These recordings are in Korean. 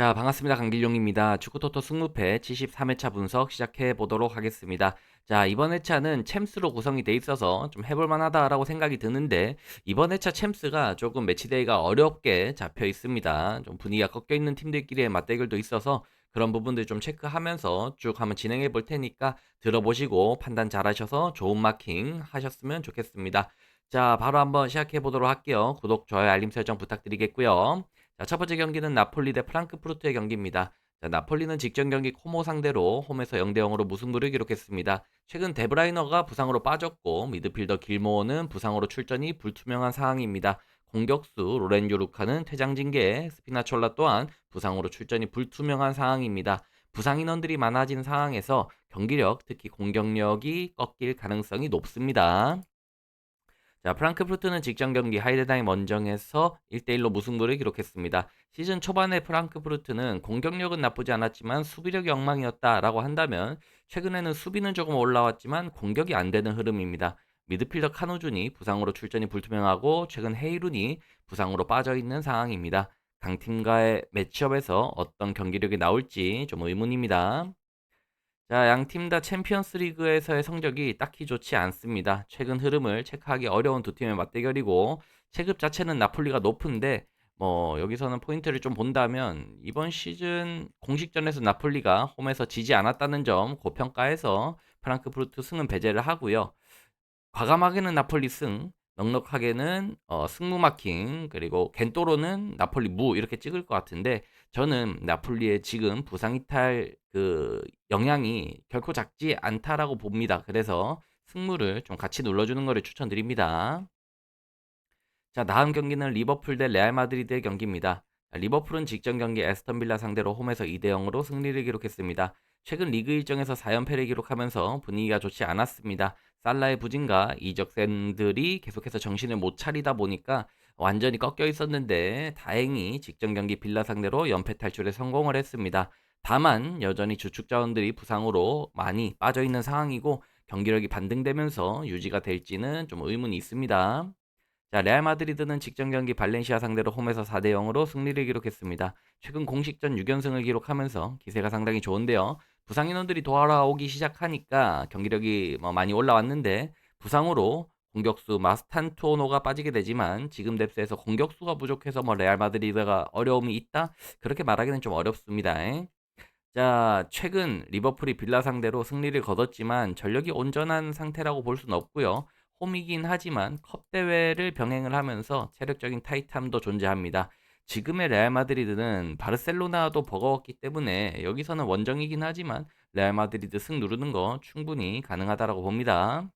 자, 반갑습니다. 강길용입니다. 축구토토 승무패 73회차 분석 시작해 보도록 하겠습니다. 자, 이번 회차는 챔스로 구성이 돼 있어서 좀 해볼 만하다라고 생각이 드는데, 이번 회차 챔스가 조금 매치데이가 어렵게 잡혀 있습니다. 좀 분위기가 꺾여 있는 팀들끼리의 맞대결도 있어서 그런 부분들 좀 체크하면서 쭉 한번 진행해 볼 테니까 들어보시고 판단 잘 하셔서 좋은 마킹 하셨으면 좋겠습니다. 자, 바로 한번 시작해 보도록 할게요. 구독, 좋아요, 알림 설정 부탁드리겠고요. 자, 첫 번째 경기는 나폴리 대 프랑크푸르트의 경기입니다. 자, 나폴리는 직전 경기 코모 상대로 홈에서 0대 0으로 무승부를 기록했습니다. 최근 데브라이너가 부상으로 빠졌고 미드필더 길모어는 부상으로 출전이 불투명한 상황입니다. 공격수 로렌조 루카는 퇴장 징계, 스피나촐라 또한 부상으로 출전이 불투명한 상황입니다. 부상 인원들이 많아진 상황에서 경기력, 특히 공격력이 꺾일 가능성이 높습니다. 자, 프랑크푸르트는 직전 경기 하이덴하임 원정에서 1대1로 무승부를 기록했습니다. 시즌 초반에 프랑크푸르트는 공격력은 나쁘지 않았지만 수비력이 엉망이었다라고 한다면 최근에는 수비는 조금 올라왔지만 공격이 안 되는 흐름입니다. 미드필더 카누준이 부상으로 출전이 불투명하고 최근 헤이룬이 부상으로 빠져 있는 상황입니다. 강팀과의 매치업에서 어떤 경기력이 나올지 좀 의문입니다. 자, 양 팀 다 챔피언스 리그에서의 성적이 딱히 좋지 않습니다. 최근 흐름을 체크하기 어려운 두 팀의 맞대결이고 체급 자체는 나폴리가 높은데 여기서는 포인트를 좀 본다면 이번 시즌 공식전에서 나폴리가 홈에서 지지 않았다는 점 고평가해서 프랑크푸르트 승은 배제를 하고요. 과감하게는 나폴리 승, 넉넉하게는 승무 마킹, 그리고 겐토로는 나폴리 무 이렇게 찍을 것 같은데 저는 나폴리의 지금 부상 이탈 그 영향이 결코 작지 않다라고 봅니다. 그래서 승무를 좀 같이 눌러주는 거를 추천드립니다. 자, 다음 경기는 리버풀 대 레알 마드리드의 경기입니다. 자, 리버풀은 직전 경기 에스턴 빌라 상대로 홈에서 2대 0으로 승리를 기록했습니다. 최근 리그 일정에서 4연패를 기록하면서 분위기가 좋지 않았습니다. 살라의 부진과 이적생들이 계속해서 정신을 못 차리다 보니까 완전히 꺾여 있었는데 다행히 직전 경기 빌라 상대로 연패 탈출에 성공을 했습니다. 다만 여전히 주축 자원들이 부상으로 많이 빠져 있는 상황이고 경기력이 반등되면서 유지가 될지는 좀 의문이 있습니다. 자, 레알 마드리드는 직전 경기 발렌시아 상대로 홈에서 4대 0으로 승리를 기록했습니다. 최근 공식전 6연승을 기록하면서 기세가 상당히 좋은데요. 부상 인원들이 돌아오기 시작하니까 경기력이 많이 올라왔는데 부상으로 공격수 마스탄투오노가 빠지게 되지만 지금 뎁스에서 공격수가 부족해서 레알 마드리드가 어려움이 있다? 그렇게 말하기는 좀 어렵습니다. 자, 최근 리버풀이 빌라 상대로 승리를 거뒀지만 전력이 온전한 상태라고 볼 수는 없고요. 홈이긴 하지만 컵 대회를 병행을 하면서 체력적인 타이트함도 존재합니다. 지금의 레알 마드리드는 바르셀로나도 버거웠기 때문에 여기서는 원정이긴 하지만 레알 마드리드 승 누르는 거 충분히 가능하다라고 봅니다.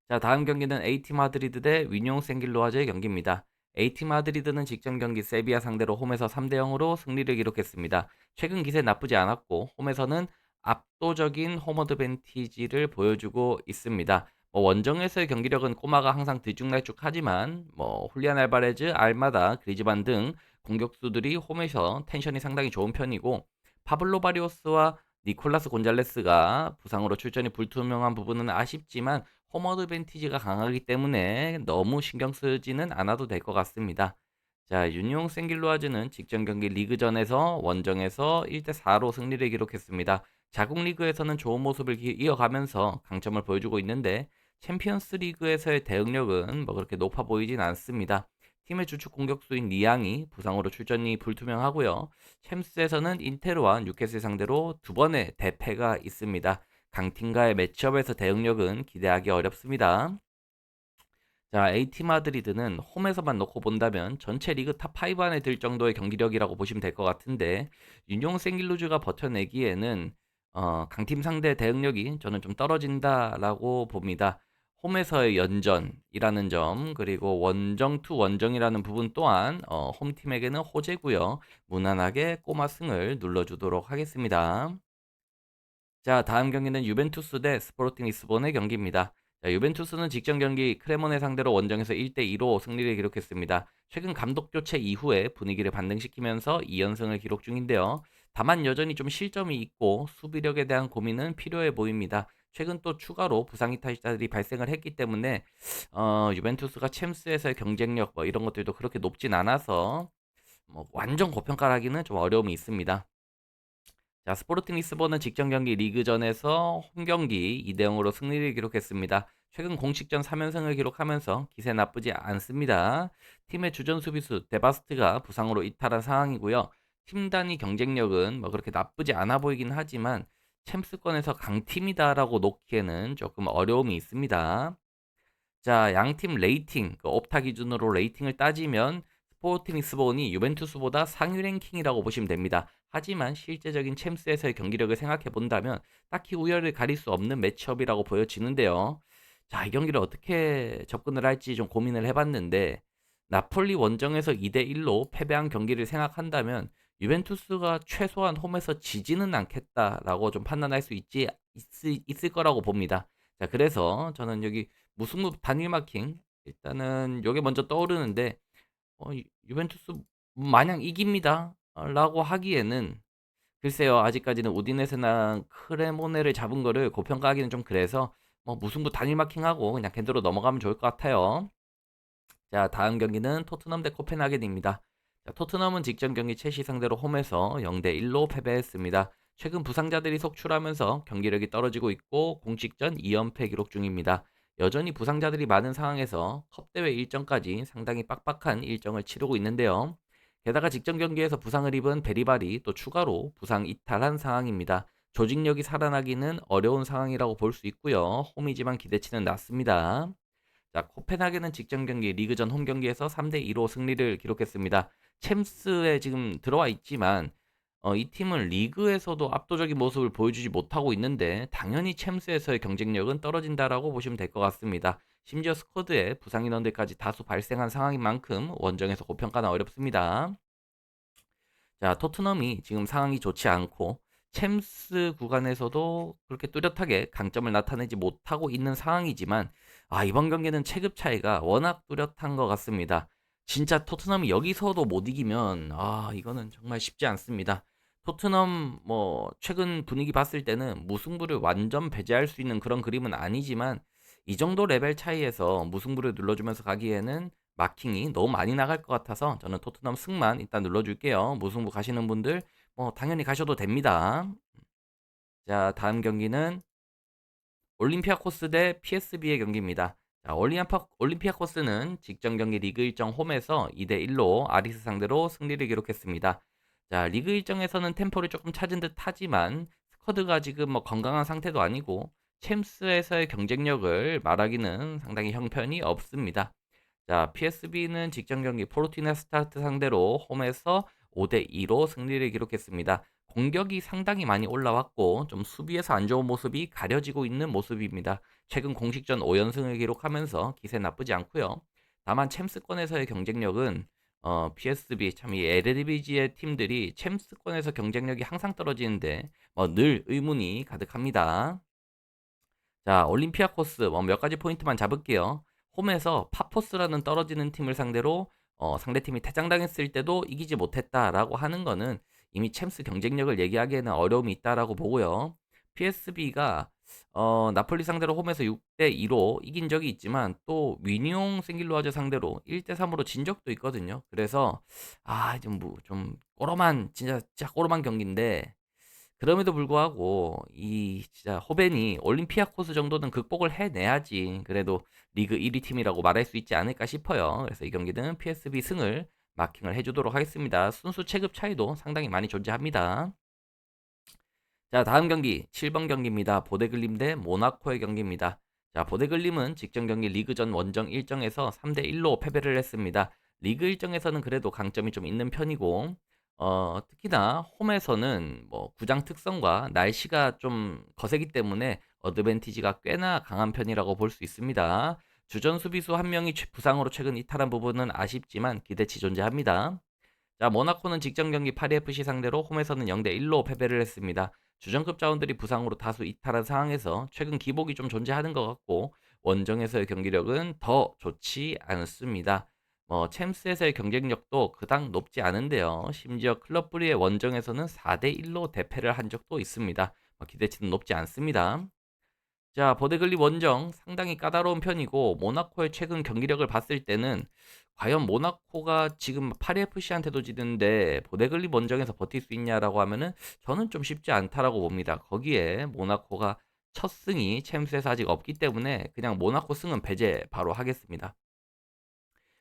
자, 다음 경기는 AT 마드리드 대 위뇽 생길로아즈의 경기입니다. AT 마드리드는 직전 경기 세비야 상대로 홈에서 3대 0으로 승리를 기록했습니다. 최근 기세 나쁘지 않았고 홈에서는 압도적인 홈 어드밴티지를 보여주고 있습니다. 원정에서의 경기력은 꼬마가 항상 들쭉날쭉하지만 훌리안 알바레즈, 알마다, 그리즈만 등 공격수들이 홈에서 텐션이 상당히 좋은 편이고 파블로 바리오스와 니콜라스 곤잘레스가 부상으로 출전이 불투명한 부분은 아쉽지만 홈 어드밴티지가 강하기 때문에 너무 신경 쓰지는 않아도 될 것 같습니다. 자, 윤용 생길로아즈는 직전 경기 리그전에서 원정에서 1대 4로 승리를 기록했습니다. 자국 리그에서는 좋은 모습을 이어가면서 강점을 보여주고 있는데 챔피언스 리그에서의 대응력은 그렇게 높아 보이진 않습니다. 팀의 주축 공격수인 리앙이 부상으로 출전이 불투명하고요. 챔스에서는 인테르와 뉴캐슬 상대로 두 번의 대패가 있습니다. 강팀과의 매치업에서 대응력은 기대하기 어렵습니다. 자, AT 마드리드는 홈에서만 놓고 본다면 전체 리그 탑 5 안에 들 정도의 경기력이라고 보시면 될 것 같은데 윤용 생길루즈가 버텨내기에는 강팀 상대 대응력이 저는 좀 떨어진다라고 봅니다. 홈에서의 연전이라는 점 그리고 원정 투 원정이라는 부분 또한 홈팀에게는 호재고요. 무난하게 꼬마 승을 눌러주도록 하겠습니다. 자, 다음 경기는 유벤투스 대 스포르팅 리스본의 경기입니다. 자, 유벤투스는 직전 경기 크레모네 상대로 원정에서 1대 2로 승리를 기록했습니다. 최근 감독 교체 이후에 분위기를 반등시키면서 2연승을 기록 중인데요. 다만 여전히 좀 실점이 있고 수비력에 대한 고민은 필요해 보입니다. 최근 또 추가로 부상 이탈자들이 발생을 했기 때문에 유벤투스가 챔스에서의 경쟁력 이런 것들도 그렇게 높진 않아서 뭐 완전 고평가라기는 좀 어려움이 있습니다. 자, 스포르팅 리스본은 직전 경기 리그전에서 홈 경기 2대 0으로 승리를 기록했습니다. 최근 공식전 3연승을 기록하면서 기세 나쁘지 않습니다. 팀의 주전 수비수 데바스트가 부상으로 이탈한 상황이고요. 팀 단위 경쟁력은 뭐 그렇게 나쁘지 않아 보이긴 하지만 챔스권에서 강팀이다라고 놓기에는 조금 어려움이 있습니다. 자, 양팀 레이팅, 그 옵타 기준으로 레이팅을 따지면 스포팅 리스본이 유벤투스보다 상위 랭킹이라고 보시면 됩니다. 하지만 실제적인 챔스에서의 경기력을 생각해 본다면 딱히 우열을 가릴 수 없는 매치업이라고 보여지는데요. 자, 이 경기를 어떻게 접근을 할지 좀 고민을 해봤는데 나폴리 원정에서 2대 1로 패배한 경기를 생각한다면 유벤투스가 최소한 홈에서 지지는 않겠다라고 좀 판단할 수 있을 거라고 봅니다. 자, 그래서 저는 여기 무승부 단일 마킹 일단은 요게 먼저 떠오르는데 유벤투스 마냥 이깁니다. 라고 하기에는 글쎄요. 아직까지는 우디네세나 크레모네를 잡은 거를 고평가하기는 좀 그래서 뭐 무승부 단일 마킹하고 그냥 겐드로 넘어가면 좋을 것 같아요. 자, 다음 경기는 토트넘 대 코펜하겐입니다. 자, 토트넘은 직전 경기 첼시 상대로 홈에서 0대 1로 패배했습니다. 최근 부상자들이 속출하면서 경기력이 떨어지고 있고 공식전 2연패 기록 중입니다. 여전히 부상자들이 많은 상황에서 컵대회 일정까지 상당히 빡빡한 일정을 치르고 있는데요. 게다가 직전 경기에서 부상을 입은 베리발이 또 추가로 부상 이탈한 상황입니다. 조직력이 살아나기는 어려운 상황이라고 볼 수 있고요. 홈이지만 기대치는 낮습니다. 자, 코펜하겐은 직전 경기 리그전 홈 경기에서 3대 2로 승리를 기록했습니다. 챔스에 지금 들어와 있지만 이 팀은 리그에서도 압도적인 모습을 보여주지 못하고 있는데 당연히 챔스에서의 경쟁력은 떨어진다라고 보시면 될 것 같습니다. 심지어 스쿼드에 부상 인원들까지 다수 발생한 상황인 만큼 원정에서 고평가는 어렵습니다. 자, 토트넘이 지금 상황이 좋지 않고 챔스 구간에서도 그렇게 뚜렷하게 강점을 나타내지 못하고 있는 상황이지만 이번 경기는 체급 차이가 워낙 뚜렷한 것 같습니다. 진짜 토트넘이 여기서도 못 이기면 이거는 정말 쉽지 않습니다. 토트넘 뭐 최근 분위기 봤을 때는 무승부를 완전 배제할 수 있는 그런 그림은 아니지만 이 정도 레벨 차이에서 무승부를 눌러주면서 가기에는 마킹이 너무 많이 나갈 것 같아서 저는 토트넘 승만 일단 눌러줄게요. 무승부 가시는 분들 뭐 당연히 가셔도 됩니다. 자, 다음 경기는 올림피아코스 대 PSB의 경기입니다. 자, 올림피아코스는 직전 경기 리그 일정 홈에서 2대 1로 아리스 상대로 승리를 기록했습니다. 자, 리그 일정에서는 템포를 조금 찾은 듯 하지만 스쿼드가 지금 뭐 건강한 상태도 아니고 챔스에서의 경쟁력을 말하기는 상당히 형편이 없습니다. 자, PSB는 직전 경기 포르티나 스타트 상대로 홈에서 5대 2로 승리를 기록했습니다. 공격이 상당히 많이 올라왔고 좀 수비에서 안 좋은 모습이 가려지고 있는 모습입니다. 최근 공식전 5연승을 기록하면서 기세 나쁘지 않고요. 다만 챔스권에서의 경쟁력은 PSB 참 이 에르디비지의 팀들이 챔스권에서 경쟁력이 항상 떨어지는데 늘 의문이 가득합니다. 자, 올림피아코스 몇 가지 포인트만 잡을게요. 홈에서 파포스라는 떨어지는 팀을 상대로 상대팀이 퇴장당했을 때도 이기지 못했다라고 하는 거는 이미 챔스 경쟁력을 얘기하기에는 어려움이 있다라고 보고요. PSB가 나폴리 상대로 홈에서 6대 2로 이긴 적이 있지만 또 위니옹 생길로아즈 상대로 1대 3으로 진 적도 있거든요. 그래서 좀 꼬름한 진짜 꼬름한 경기인데 그럼에도 불구하고 이 진짜 호벤이 올림피아코스 정도는 극복을 해내야지 그래도 리그 1위 팀이라고 말할 수 있지 않을까 싶어요. 그래서 이 경기는 PSV 승을 마킹을 해주도록 하겠습니다. 순수 체급 차이도 상당히 많이 존재합니다. 자, 다음 경기 7번 경기입니다. 보데글림 대 모나코의 경기입니다. 자, 보데글림은 직전 경기 리그전 원정 일정에서 3대 1로 패배를 했습니다. 리그 일정에서는 그래도 강점이 좀 있는 편이고 특히나 홈에서는 뭐 구장 특성과 날씨가 좀 거세기 때문에 어드밴티지가 꽤나 강한 편이라고 볼 수 있습니다. 주전 수비수 한 명이 부상으로 최근 이탈한 부분은 아쉽지만 기대치 존재합니다. 자, 모나코는 직전 경기 파리 FC 상대로 홈에서는 0대 1로 패배를 했습니다. 주전급 자원들이 부상으로 다수 이탈한 상황에서 최근 기복이 좀 존재하는 것 같고 원정에서의 경기력은 더 좋지 않습니다. 챔스에서의 경쟁력도 그닥 높지 않은데요. 심지어 클럽 브리의 원정에서는 4대 1로 대패를 한 적도 있습니다. 기대치는 높지 않습니다. 자, 보데글립 원정 상당히 까다로운 편이고 모나코의 최근 경기력을 봤을 때는 과연 모나코가 지금 파리 FC한테도 지는데 보데글립 원정에서 버틸 수 있냐라고 하면은 저는 좀 쉽지 않다라고 봅니다. 거기에 모나코가 첫 승이 챔스에서 아직 없기 때문에 그냥 모나코 승은 배제 바로 하겠습니다.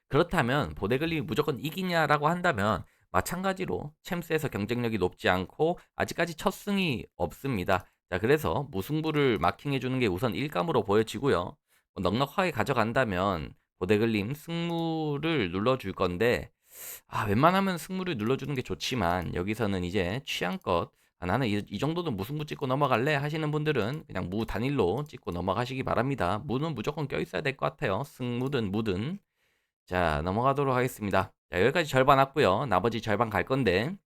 그렇다면 보데글립이 무조건 이기냐라고 한다면 마찬가지로 챔스에서 경쟁력이 높지 않고 아직까지 첫 승이 없습니다. 자, 그래서 무승부를 마킹해 주는 게 우선 일감으로 보여지고요. 넉넉하게 가져간다면 보데글림 승무를 눌러줄 건데 웬만하면 승무를 눌러주는 게 좋지만 여기서는 이제 취향껏 나는 이 정도는 무승부 찍고 넘어갈래 하시는 분들은 그냥 무 단일로 찍고 넘어가시기 바랍니다. 무는 무조건 껴있어야 될 것 같아요. 승무든 무든. 자, 넘어가도록 하겠습니다. 자, 여기까지 절반 왔고요. 나머지 절반 갈 건데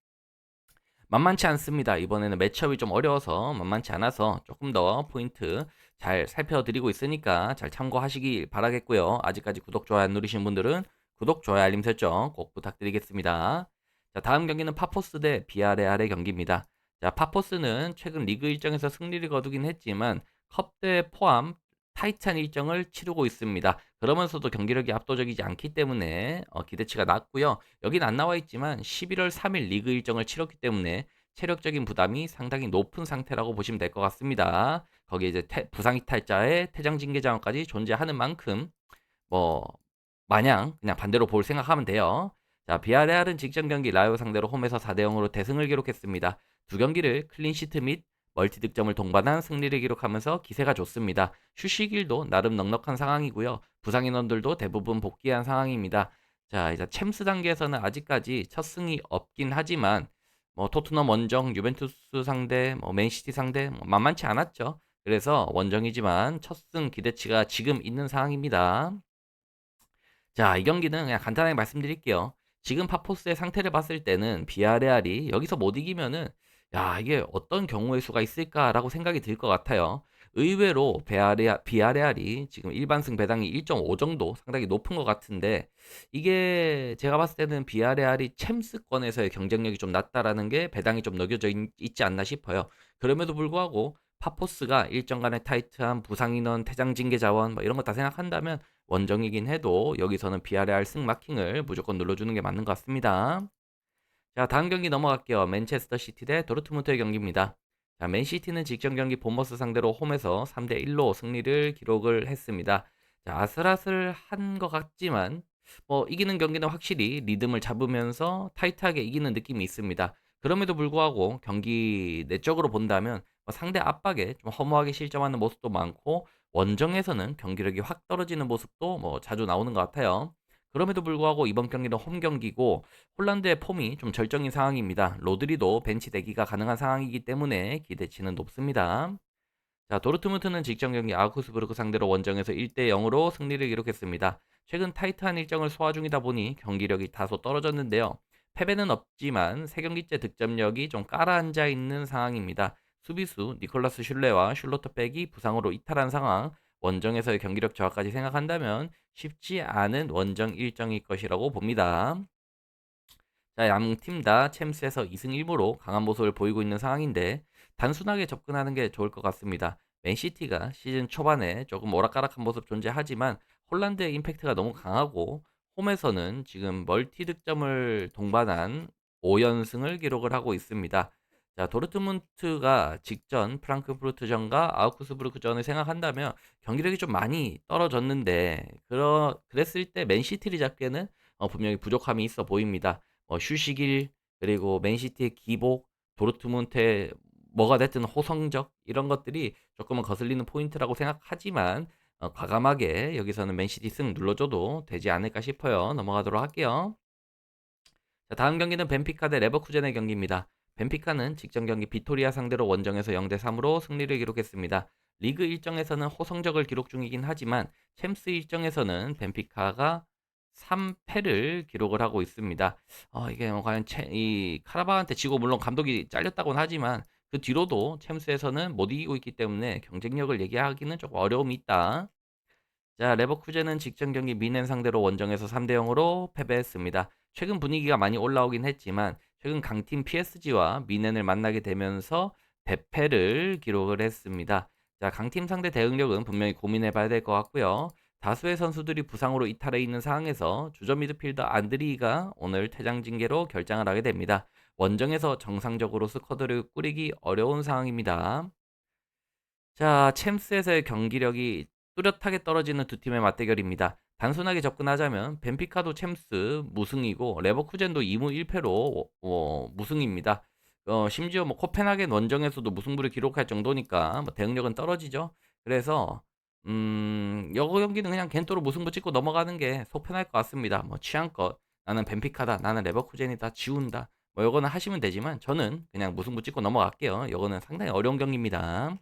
만만치 않습니다. 이번에는 매치업이 좀 어려워서 만만치 않아서 조금 더 포인트 잘 살펴드리고 있으니까 잘 참고하시기 바라겠고요. 아직까지 구독, 좋아요 안 누르신 분들은 구독, 좋아요, 알림 설정 꼭 부탁드리겠습니다. 자, 다음 경기는 파포스 대 비아레알의 경기입니다. 자, 파포스는 최근 리그 일정에서 승리를 거두긴 했지만 컵대회 포함 타이트한 일정을 치르고 있습니다. 그러면서도 경기력이 압도적이지 않기 때문에 기대치가 낮고요. 여긴 안 나와 있지만 11월 3일 리그 일정을 치렀기 때문에 체력적인 부담이 상당히 높은 상태라고 보시면 될 것 같습니다. 거기에 이제 부상 이탈자의 퇴장 징계 장까지 존재하는 만큼 뭐 마냥 그냥 반대로 볼 생각하면 돼요. 자, 비아레알은 직전 경기 라요 상대로 홈에서 4대 0으로 대승을 기록했습니다. 두 경기를 클린시트 및 멀티 득점을 동반한 승리를 기록하면서 기세가 좋습니다. 휴식일도 나름 넉넉한 상황이고요. 부상 인원들도 대부분 복귀한 상황입니다. 자, 이제 챔스 단계에서는 아직까지 첫 승이 없긴 하지만 토트넘 원정, 유벤투스 상대, 맨시티 상대 만만치 않았죠. 그래서 원정이지만 첫 승 기대치가 지금 있는 상황입니다. 자, 이 경기는 그냥 간단하게 말씀드릴게요. 지금 파포스의 상태를 봤을 때는 비아레알이 여기서 못 이기면은 야, 이게 어떤 경우의 수가 있을까라고 생각이 들 것 같아요. 의외로 비아레알이 지금 일반승 배당이 1.5 정도 상당히 높은 것 같은데 이게 제가 봤을 때는 비아레알이 챔스권에서의 경쟁력이 좀 낮다라는 게 배당이 좀 녹여져 있지 않나 싶어요. 그럼에도 불구하고 파포스가 일정간의 타이트한 부상 인원, 퇴장 징계 자원 이런 거 다 생각한다면 원정이긴 해도 여기서는 비아레알 승마킹을 무조건 눌러주는 게 맞는 것 같습니다. 자, 다음 경기 넘어갈게요. 맨체스터 시티 대 도르트문트의 경기입니다. 자, 맨시티는 직전 경기 본머스 상대로 홈에서 3대 1로 승리를 기록을 했습니다. 자, 아슬아슬한 것 같지만 이기는 경기는 확실히 리듬을 잡으면서 타이트하게 이기는 느낌이 있습니다. 그럼에도 불구하고 경기 내적으로 본다면 상대 압박에 좀 허무하게 실점하는 모습도 많고 원정에서는 경기력이 확 떨어지는 모습도 자주 나오는 것 같아요. 그럼에도 불구하고 이번 경기는 홈 경기고 홀란드의 폼이 좀 절정인 상황입니다. 로드리도 벤치 대기가 가능한 상황이기 때문에 기대치는 높습니다. 자, 도르트문트는 직전 경기 아우크스부르크 상대로 원정에서 1대 0으로 승리를 기록했습니다. 최근 타이트한 일정을 소화 중이다 보니 경기력이 다소 떨어졌는데요. 패배는 없지만 3경기째 득점력이 좀 깔아앉아 있는 상황입니다. 수비수 니콜라스 슐레와 슐로터백이 부상으로 이탈한 상황, 원정에서의 경기력 저하까지 생각한다면 쉽지 않은 원정 일정일 것이라고 봅니다. 자, 양 팀 다 챔스에서 2승 1무로 강한 모습을 보이고 있는 상황인데 단순하게 접근하는 게 좋을 것 같습니다. 맨시티가 시즌 초반에 조금 오락가락한 모습 존재하지만 홀란드의 임팩트가 너무 강하고 홈에서는 지금 멀티 득점을 동반한 5연승을 기록을 하고 있습니다. 자, 도르트문트가 직전 프랑크푸르트전과 아우크스부르크전을 생각한다면 경기력이 좀 많이 떨어졌는데 그랬을 때 맨시티를 잡기에는 분명히 부족함이 있어 보입니다. 휴식일 그리고 맨시티의 기복, 도르트문트의 뭐가 됐든 호성적 이런 것들이 조금은 거슬리는 포인트라고 생각하지만 과감하게 여기서는 맨시티 승 눌러줘도 되지 않을까 싶어요. 넘어가도록 할게요. 자, 다음 경기는 벤피카 대 레버쿠젠의 경기입니다. 벤피카는 직전 경기 비토리아 상대로 원정에서 0대 3으로 승리를 기록했습니다. 리그 일정에서는 호성적을 기록 중이긴 하지만 챔스 일정에서는 벤피카가 3패를 기록을 하고 있습니다. 이게 과연 이 카라바한테 지고 물론 감독이 잘렸다고는 하지만 그 뒤로도 챔스에서는 못 이기고 있기 때문에 경쟁력을 얘기하기는 조금 어려움이 있다. 자, 레버쿠젠은 직전 경기 미넨 상대로 원정에서 3대 0으로 패배했습니다. 최근 분위기가 많이 올라오긴 했지만 최근 강팀 PSG와 미넨을 만나게 되면서 대패를 기록을 했습니다. 자, 강팀 상대 대응력은 분명히 고민해 봐야 될 것 같고요. 다수의 선수들이 부상으로 이탈해 있는 상황에서 주전 미드필더 안드리가 오늘 퇴장 징계로 결장을 하게 됩니다. 원정에서 정상적으로 스쿼드를 꾸리기 어려운 상황입니다. 자, 챔스에서의 경기력이 뚜렷하게 떨어지는 두 팀의 맞대결입니다. 단순하게 접근하자면 벤피카도 챔스 무승이고 레버쿠젠도 2무 1패로 무승입니다. 심지어 뭐 코펜하겐 원정에서도 무승부를 기록할 정도니까 뭐 대응력은 떨어지죠. 그래서 여거 경기는 그냥 겐토로 무승부 찍고 넘어가는 게 속 편할 것 같습니다. 뭐 취향껏 나는 벤피카다, 나는 레버쿠젠이다, 지운다. 뭐 요거는 하시면 되지만 저는 그냥 무승부 찍고 넘어갈게요. 요거는 상당히 어려운 경기입니다.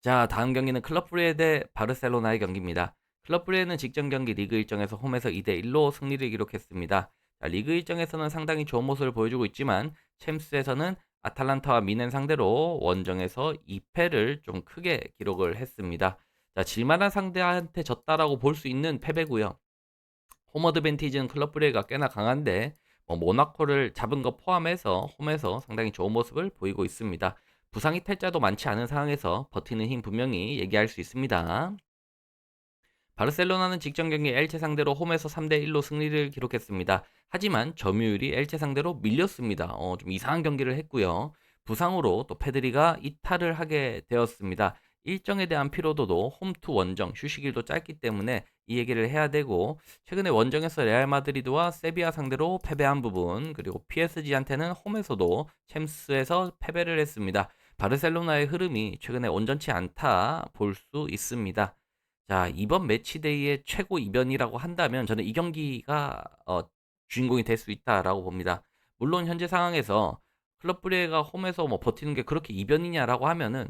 자, 다음 경기는 클럽 브레에 대 바르셀로나의 경기입니다. 클럽 브레는 직전 경기 리그 일정에서 홈에서 2대1로 승리를 기록했습니다. 자, 리그 일정에서는 상당히 좋은 모습을 보여주고 있지만 챔스에서는 아탈란타와 미넨 상대로 원정에서 2패를 좀 크게 기록을 했습니다. 자, 질만한 상대한테 졌다라고 볼 수 있는 패배고요. 홈 어드밴티지는 클럽 브레가 꽤나 강한데 모나코를 잡은 거 포함해서 홈에서 상당히 좋은 모습을 보이고 있습니다. 부상 이탈자도 많지 않은 상황에서 버티는 힘 분명히 얘기할 수 있습니다. 바르셀로나는 직전 경기 엘체 상대로 홈에서 3대1로 승리를 기록했습니다. 하지만 점유율이 엘체 상대로 밀렸습니다. 좀 이상한 경기를 했고요. 부상으로 또 페드리가 이탈을 하게 되었습니다. 일정에 대한 피로도도 홈투 원정, 휴식일도 짧기 때문에 이 얘기를 해야 되고 최근에 원정에서 레알 마드리드와 세비야 상대로 패배한 부분 그리고 PSG한테는 홈에서도 챔스에서 패배를 했습니다. 바르셀로나의 흐름이 최근에 온전치 않다 볼 수 있습니다. 자, 이번 매치데이의 최고 이변이라고 한다면 저는 이 경기가 주인공이 될 수 있다라고 봅니다. 물론 현재 상황에서 클럽 브레가 홈에서 뭐 버티는 게 그렇게 이변이냐라고 하면은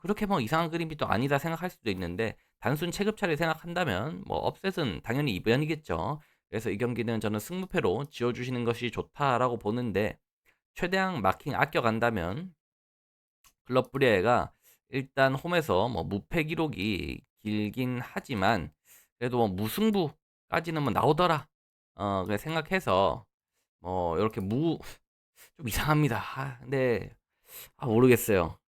그렇게 뭐 이상한 그림이 또 아니다 생각할 수도 있는데 단순 체급차를 생각한다면 뭐 업셋은 당연히 이변이겠죠. 그래서 이 경기는 저는 승부패로 지어주시는 것이 좋다라고 보는데 최대한 마킹 아껴간다면 클럽 브리에가 일단 홈에서 뭐 무패 기록이 길긴 하지만 그래도 뭐 무승부까지는 뭐 나오더라. 그래 생각해서 뭐 이렇게 무 좀 이상합니다. 근데 모르겠어요.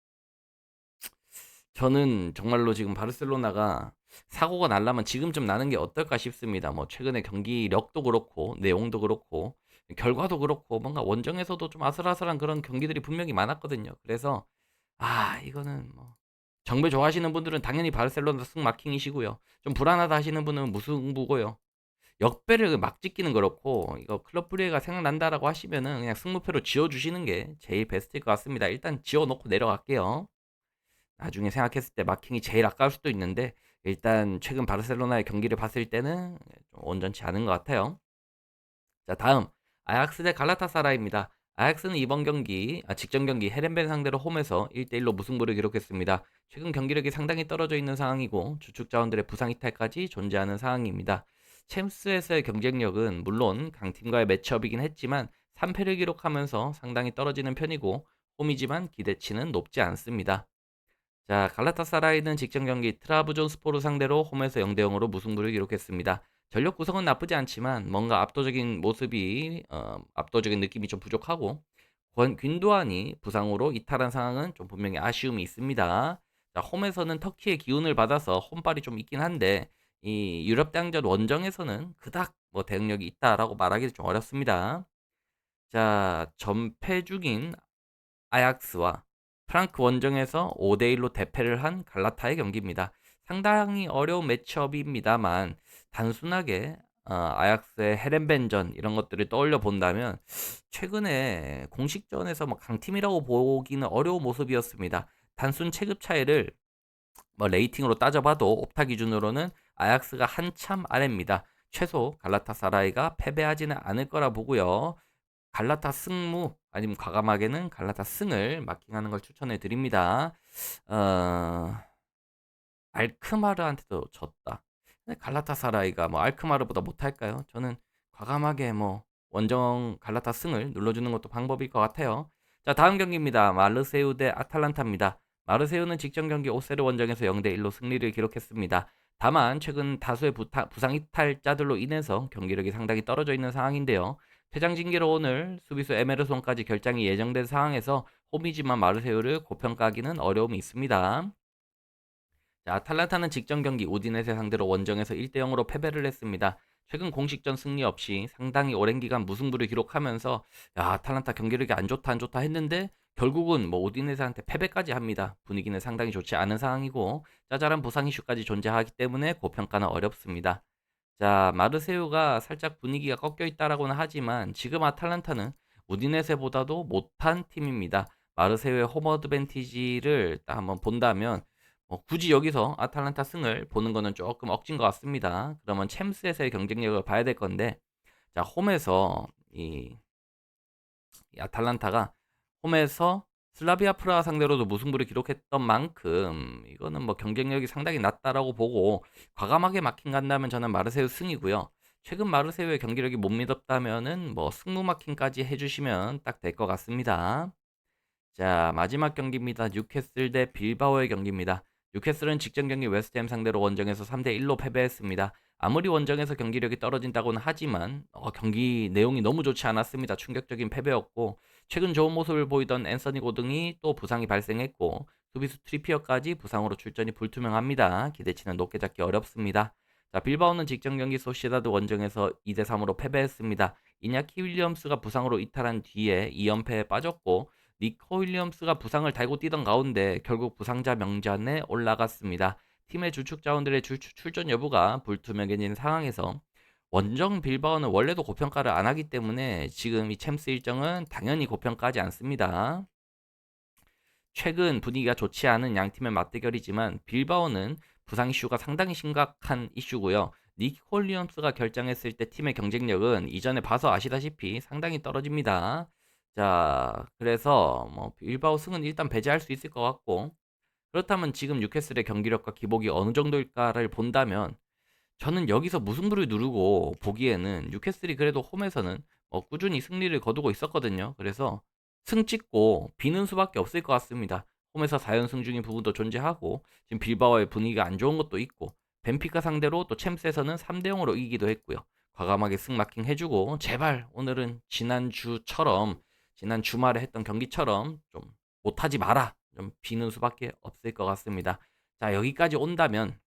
저는 정말로 지금 바르셀로나가 사고가 날라면 지금쯤 나는 게 어떨까 싶습니다. 뭐 최근에 경기력도 그렇고 내용도 그렇고 결과도 그렇고 뭔가 원정에서도 좀 아슬아슬한 그런 경기들이 분명히 많았거든요. 그래서 이거는 뭐 정배 좋아하시는 분들은 당연히 바르셀로나 승 마킹이시고요. 좀 불안하다 하시는 분은 무승부고요. 역배를 막 찍기는 그렇고 이거 클럽 브레이가 생각난다라고 하시면은 그냥 승무표로 지어주시는 게 제일 베스트일 것 같습니다. 일단 지어놓고 내려갈게요. 나중에 생각했을 때 마킹이 제일 아까울 수도 있는데 일단 최근 바르셀로나의 경기를 봤을 때는 좀 온전치 않은 것 같아요. 자, 다음 아약스 대 갈라타사라입니다. 아약스는 이번 경기, 직전 경기 헤렌벤 상대로 홈에서 1대1로 무승부를 기록했습니다. 최근 경기력이 상당히 떨어져 있는 상황이고 주축 자원들의 부상 이탈까지 존재하는 상황입니다. 챔스에서의 경쟁력은 물론 강팀과의 매치업이긴 했지만 3패를 기록하면서 상당히 떨어지는 편이고 홈이지만 기대치는 높지 않습니다. 자, 갈라타사라이는 직전 경기 트라브존스포르 상대로 홈에서 0대 0으로 무승부를 기록했습니다. 전력 구성은 나쁘지 않지만 뭔가 압도적인 느낌이 좀 부족하고 균도안이 부상으로 이탈한 상황은 좀 분명히 아쉬움이 있습니다. 자, 홈에서는 터키의 기운을 받아서 홈발이 좀 있긴 한데 이 유럽 대항전 원정에서는 그닥 뭐 대응력이 있다라고 말하기는 좀 어렵습니다. 자, 전패 중인 아약스와 프랑크 원정에서 5대1로 대패를 한 갈라타의 경기입니다. 상당히 어려운 매치업입니다만 단순하게 아약스의 헤렌벤전 이런 것들을 떠올려 본다면 최근에 공식전에서 뭐 강팀이라고 보기는 어려운 모습이었습니다. 단순 체급 차이를 뭐 레이팅으로 따져봐도 옵타 기준으로는 아약스가 한참 아래입니다. 최소 갈라타사라이가 패배하지는 않을 거라 보고요. 갈라타 승무 아니면 과감하게는 갈라타 승을 마킹하는 걸 추천해 드립니다. 어, 알크마르한테도 졌다. 근데 갈라타사라이가 뭐 알크마르보다 못할까요? 저는 과감하게 뭐 원정 갈라타 승을 눌러주는 것도 방법일 것 같아요. 자, 다음 경기입니다. 마르세유 대 아탈란타입니다. 마르세유는 직전 경기 오세르 원정에서 0대1로 승리를 기록했습니다. 다만 최근 다수의 부상 이탈자들로 인해서 경기력이 상당히 떨어져 있는 상황인데요. 퇴장 징계로 오늘 수비수 에메르손까지 결장이 예정된 상황에서 홈이지만 마르세유를 고평가하기는 어려움이 있습니다. 자, 아탈란타는 직전 경기 우디네세 상대로 원정에서 1대 0으로 패배를 했습니다. 최근 공식전 승리 없이 상당히 오랜 기간 무승부를 기록하면서 야, 아탈란타 경기력이 안 좋다 안 좋다 했는데 결국은 뭐 우디네세한테 패배까지 합니다. 분위기는 상당히 좋지 않은 상황이고 짜잘한 부상 이슈까지 존재하기 때문에 고평가는 어렵습니다. 자, 마르세유가 살짝 분위기가 꺾여 있다라고는 하지만 지금 아탈란타는 우디네세보다도 못한 팀입니다. 마르세유의 홈 어드밴티지를 딱 한번 본다면 굳이 여기서 아탈란타 승을 보는 거는 조금 억진 것 같습니다. 그러면 챔스에서의 경쟁력을 봐야 될 건데 자, 홈에서 이 아탈란타가 홈에서 슬라비아 프라하 상대로도 무승부를 기록했던 만큼 이거는 뭐 경쟁력이 상당히 낮다라고 보고 과감하게 마킹 간다면 저는 마르세유 승이고요. 최근 마르세유의 경기력이 못 믿었다면은 뭐 승무 마킹까지 해주시면 딱 될 것 같습니다. 자, 마지막 경기입니다. 뉴캐슬 대 빌바오의 경기입니다. 뉴캐슬은 직전 경기 웨스트햄 상대로 원정에서 3대 1로 패배했습니다. 아무리 원정에서 경기력이 떨어진다고는 하지만 경기 내용이 너무 좋지 않았습니다. 충격적인 패배였고 최근 좋은 모습을 보이던 앤서니 고등이 또 부상이 발생했고 수비수 트리피어까지 부상으로 출전이 불투명합니다. 기대치는 높게 잡기 어렵습니다. 자, 빌바오는 직전 경기 소시에다드 원정에서 2대 3으로 패배했습니다. 이냐키 윌리엄스가 부상으로 이탈한 뒤에 2연패에 빠졌고 니코 윌리엄스가 부상을 달고 뛰던 가운데 결국 부상자 명단에 올라갔습니다. 팀의 주축 자원들의 출전 여부가 불투명해진 상황에서 원정 빌바오는 원래도 고평가를 안 하기 때문에 지금 이 챔스 일정은 당연히 고평가하지 않습니다. 최근 분위기가 좋지 않은 양 팀의 맞대결이지만 빌바오는 부상 이슈가 상당히 심각한 이슈고요. 니코 윌리엄스가 결장했을 때 팀의 경쟁력은 이전에 봐서 아시다시피 상당히 떨어집니다. 자, 그래서 뭐 빌바오 승은 일단 배제할 수 있을 것 같고 그렇다면 지금 뉴캐슬의 경기력과 기복이 어느 정도일까를 본다면 저는 여기서 무승부를 누르고 보기에는 뉴캐슬이 그래도 홈에서는 꾸준히 승리를 거두고 있었거든요. 그래서 승 찍고 비는 수밖에 없을 것 같습니다. 홈에서 4연승 중인 부분도 존재하고 지금 빌바오의 분위기가 안 좋은 것도 있고 벤피카 상대로 또 챔스에서는 3대 0으로 이기기도 했고요. 과감하게 승 마킹 해주고 제발 오늘은 지난 주말에 했던 경기처럼 좀 못하지 마라. 좀 비는 수밖에 없을 것 같습니다. 자, 여기까지 온다면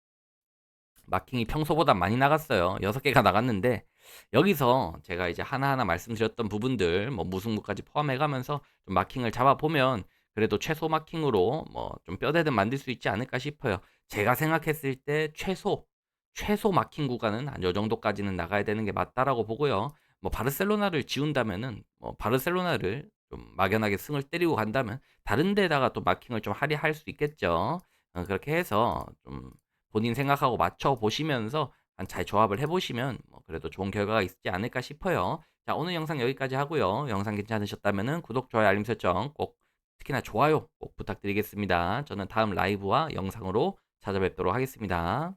마킹이 평소보다 많이 나갔어요. 6개가 나갔는데 여기서 제가 이제 하나하나 말씀드렸던 부분들 뭐 무승부까지 포함해 가면서 좀 마킹을 잡아 보면 그래도 최소 마킹으로 뭐 좀 뼈대든 만들 수 있지 않을까 싶어요. 제가 생각했을 때 최소 마킹 구간은 한 요 정도까지는 나가야 되는 게 맞다라고 보고요. 뭐 바르셀로나를 지운다면은 바르셀로나를 좀 막연하게 승을 때리고 간다면 다른 데다가 또 마킹을 좀 할애할 수 있겠죠. 그렇게 해서 좀 본인 생각하고 맞춰 보시면서 잘 조합을 해보시면 그래도 좋은 결과가 있지 않을까 싶어요. 자, 오늘 영상 여기까지 하고요. 영상 괜찮으셨다면 구독, 좋아요, 알림 설정 꼭 특히나 좋아요 꼭 부탁드리겠습니다. 저는 다음 라이브와 영상으로 찾아뵙도록 하겠습니다.